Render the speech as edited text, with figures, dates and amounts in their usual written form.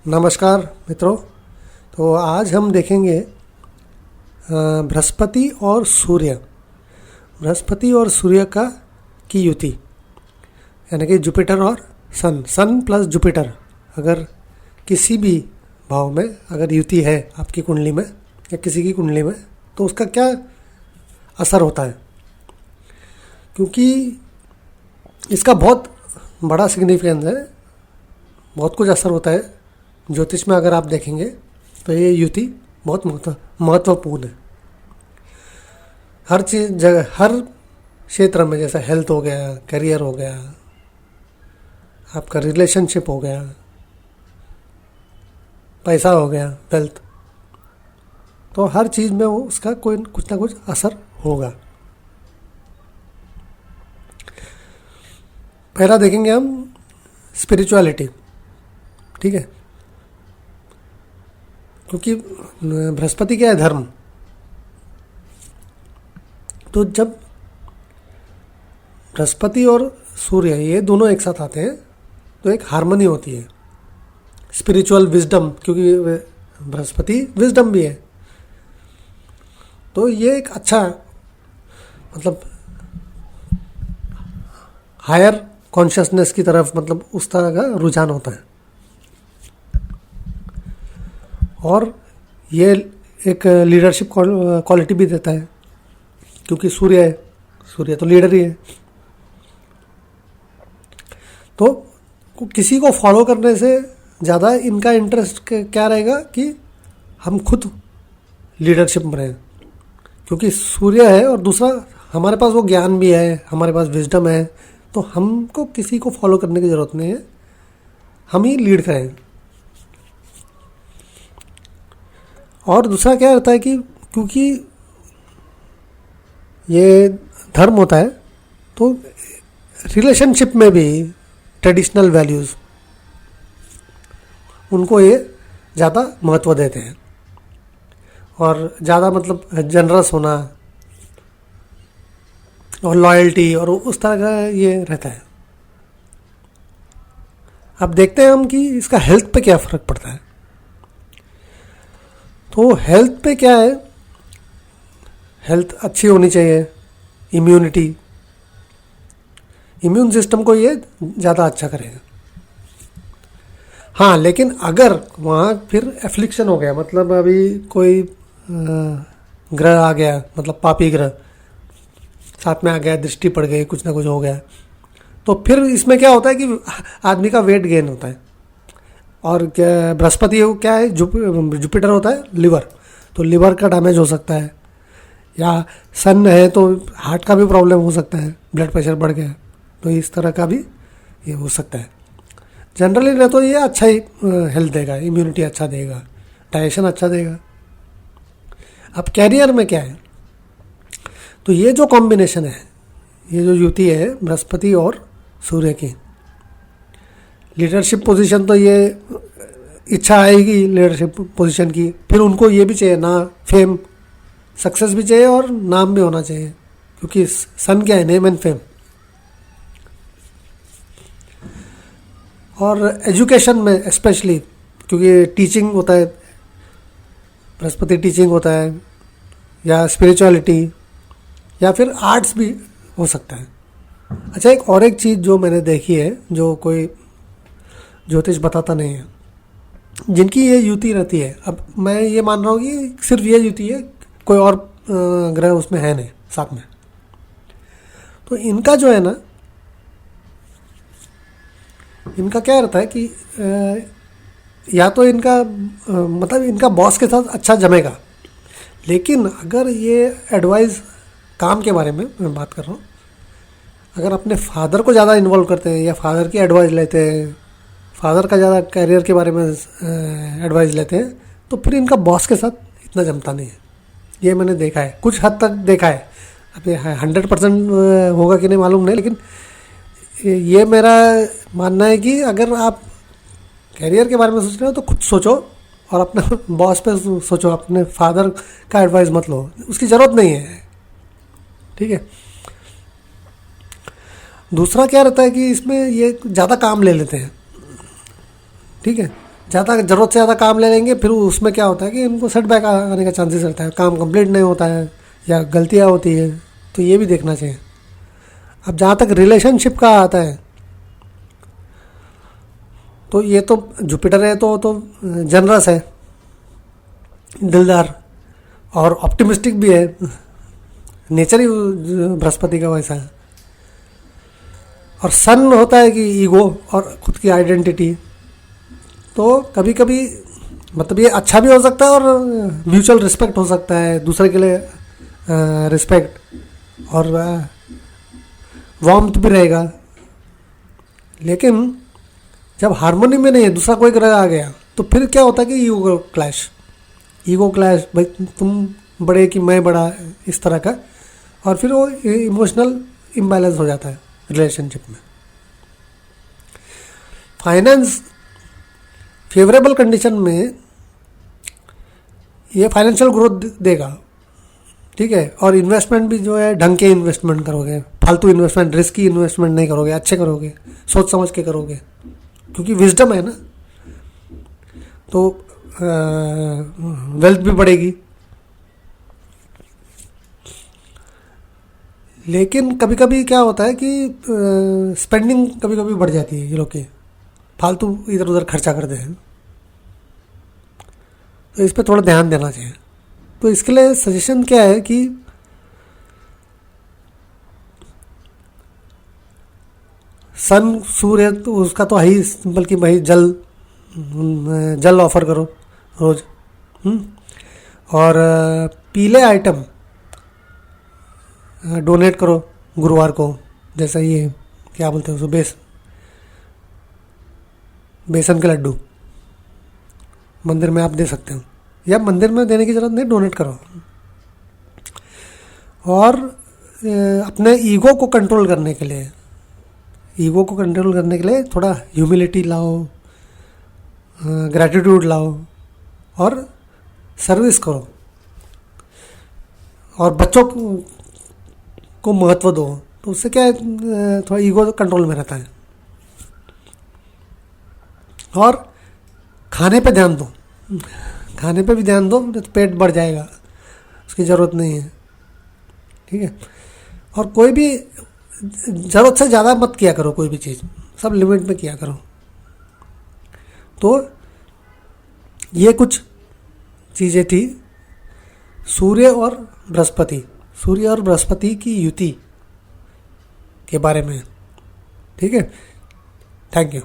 नमस्कार मित्रों। तो आज हम देखेंगे बृहस्पति और सूर्य की युति, यानी कि जुपिटर और सन प्लस जुपिटर अगर किसी भी भाव में अगर युति है आपकी कुंडली में या किसी की कुंडली में, तो उसका क्या असर होता है। क्योंकि इसका बहुत बड़ा सिग्निफिकेंस है, बहुत कुछ असर होता है ज्योतिष में। अगर आप देखेंगे तो ये युति बहुत महत्वपूर्ण है हर चीज़ जगह, हर क्षेत्र में। जैसे हेल्थ हो गया, करियर हो गया, आपका रिलेशनशिप हो गया, पैसा हो गया, वेल्थ, तो हर चीज़ में वो उसका कोई कुछ ना कुछ असर होगा। पहला देखेंगे हम स्पिरिचुअलिटी, ठीक है। क्योंकि बृहस्पति क्या है, धर्म। तो जब बृहस्पति और सूर्य ये दोनों एक साथ आते हैं तो एक हार्मनी होती है। स्पिरिचुअल विजडम, क्योंकि बृहस्पति विजडम भी है, तो ये एक अच्छा मतलब हायर कॉन्शियसनेस की तरफ, मतलब उस तरह का रुझान होता है। और ये एक लीडरशिप क्वालिटी भी देता है, क्योंकि सूर्य तो लीडर ही है। तो किसी को फॉलो करने से ज़्यादा इनका इंटरेस्ट क्या रहेगा कि हम खुद लीडरशिप में रहें, क्योंकि सूर्य है और दूसरा हमारे पास वो ज्ञान भी है, हमारे पास विजडम है, तो हमको किसी को फॉलो करने की ज़रूरत नहीं है, हम ही लीड करें। और दूसरा क्या रहता है कि क्योंकि ये धर्म होता है, तो रिलेशनशिप में भी ट्रेडिशनल वैल्यूज़ उनको ये ज़्यादा महत्व देते हैं। और ज़्यादा मतलब जनरस होना और लॉयल्टी और उस तरह का ये रहता है। अब देखते हैं हम कि इसका हेल्थ पे क्या फ़र्क पड़ता है। तो हेल्थ पे क्या है, हेल्थ अच्छी होनी चाहिए, इम्यून सिस्टम को ये ज़्यादा अच्छा करेगा। हाँ, लेकिन अगर वहाँ फिर एफ्लिक्शन हो गया, मतलब अभी कोई ग्रह आ गया, मतलब पापी ग्रह साथ में आ गया, दृष्टि पड़ गई, कुछ ना कुछ हो गया, तो फिर इसमें क्या होता है कि आदमी का वेट गेन होता है। और क्या बृहस्पति क्या है, जुपिटर होता है लिवर, तो लिवर का डैमेज हो सकता है। या सन है तो हार्ट का भी प्रॉब्लम हो सकता है, ब्लड प्रेशर बढ़ गया, तो इस तरह का भी ये हो सकता है। जनरली ना तो ये अच्छा ही हेल्थ देगा, इम्यूनिटी अच्छा देगा, डाइजेशन अच्छा देगा। अब कैरियर में क्या है, तो ये जो कॉम्बिनेशन है, ये जो युति है बृहस्पति और सूर्य की, लीडरशिप पोजीशन, तो ये इच्छा आएगी लीडरशिप पोजीशन की। फिर उनको ये भी चाहिए ना, फेम, सक्सेस भी चाहिए और नाम भी होना चाहिए, क्योंकि सन क्या है, नेम एंड फेम। और एजुकेशन में स्पेशली, क्योंकि टीचिंग होता है, बृहस्पति टीचिंग होता है, या स्पिरिचुअलिटी, या फिर आर्ट्स भी हो सकता है। अच्छा, एक चीज़ जो मैंने देखी है, जो कोई ज्योतिष बताता नहीं है, जिनकी ये युति रहती है। अब मैं ये मान रहा हूँ कि सिर्फ ये युति है, कोई और ग्रह उसमें है नहीं साथ में। तो इनका जो है ना, इनका क्या रहता है कि या तो इनका मतलब इनका बॉस के साथ अच्छा जमेगा, लेकिन अगर ये एडवाइस, काम के बारे में मैं बात कर रहा हूँ, अगर अपने फादर को ज़्यादा इन्वॉल्व करते हैं या फादर की एडवाइस लेते हैं, फादर का ज़्यादा करियर के बारे में एडवाइस लेते हैं, तो फिर इनका बॉस के साथ इतना जमता नहीं है। ये मैंने देखा है, कुछ हद तक देखा है। अब 100% होगा कि नहीं मालूम नहीं, लेकिन ये मेरा मानना है कि अगर आप करियर के बारे में सोच रहे हो तो खुद सोचो और अपना बॉस पे सोचो, अपने फादर का एडवाइस मत लो, उसकी ज़रूरत नहीं है, ठीक है। दूसरा क्या रहता है कि इसमें ये ज़्यादा काम ले लेते हैं, ठीक है। ज़्यादा ज़रूरत से ज़्यादा काम ले लेंगे, फिर उसमें क्या होता है कि इनको सेटबैक आने का चांसेस रहता है, काम कंप्लीट नहीं होता है या गलतियाँ होती है, तो ये भी देखना चाहिए। अब जहाँ तक रिलेशनशिप का आता है, तो ये तो जुपिटर है तो जनरस है, दिलदार और ऑप्टिमिस्टिक भी है, नेचर ही बृहस्पति का वैसा है। और सन होता है कि ईगो और खुद की आइडेंटिटी, तो कभी कभी मतलब ये अच्छा भी हो सकता है और म्यूचुअल रिस्पेक्ट हो सकता है, दूसरे के लिए रिस्पेक्ट और वार्मथ भी रहेगा। लेकिन जब हारमोनी में नहीं है, दूसरा कोई ग्रह आ गया, तो फिर क्या होता है कि ईगो क्लैश, भाई तुम बड़े कि मैं बड़ा, इस तरह का, और फिर वो इमोशनल इम्बैलेंस हो जाता है रिलेशनशिप में। फाइनेंस फेवरेबल कंडीशन में ये फाइनेंशियल ग्रोथ देगा, ठीक है। और इन्वेस्टमेंट भी जो है ढंग के इन्वेस्टमेंट करोगे, फालतू इन्वेस्टमेंट, रिस्की इन्वेस्टमेंट नहीं करोगे, अच्छे करोगे, सोच समझ के करोगे, क्योंकि विजडम है ना, तो वेल्थ भी बढ़ेगी। लेकिन कभी कभी क्या होता है कि स्पेंडिंग कभी कभी बढ़ जाती है, ये लोग की फालतू इधर उधर खर्चा करते हैं, तो इस पर थोड़ा ध्यान देना चाहिए। तो इसके लिए सजेशन क्या है कि सन सूर्य तो उसका तो है ही, बल्कि भाई जल ऑफर करो रोज, और पीले आइटम डोनेट करो गुरुवार को, जैसा ये क्या बोलते हैं उसको, बेसन के लड्डू मंदिर में आप दे सकते हो, या मंदिर में देने की ज़रूरत नहीं, डोनेट करो। और अपने ईगो को कंट्रोल करने के लिए थोड़ा ह्यूमिलिटी लाओ, ग्रैटिट्यूड लाओ और सर्विस करो, और बच्चों को महत्व दो, तो उससे क्या है, थोड़ा ईगो कंट्रोल में रहता है। और खाने पे ध्यान दो, खाने पे भी ध्यान दो, तो पेट बढ़ जाएगा, उसकी ज़रूरत नहीं है, ठीक है। और कोई भी ज़रूरत से ज़्यादा मत किया करो, कोई भी चीज़ सब लिमिट में किया करो। तो ये कुछ चीज़ें थी सूर्य और बृहस्पति की युति के बारे में, ठीक है। Thank you.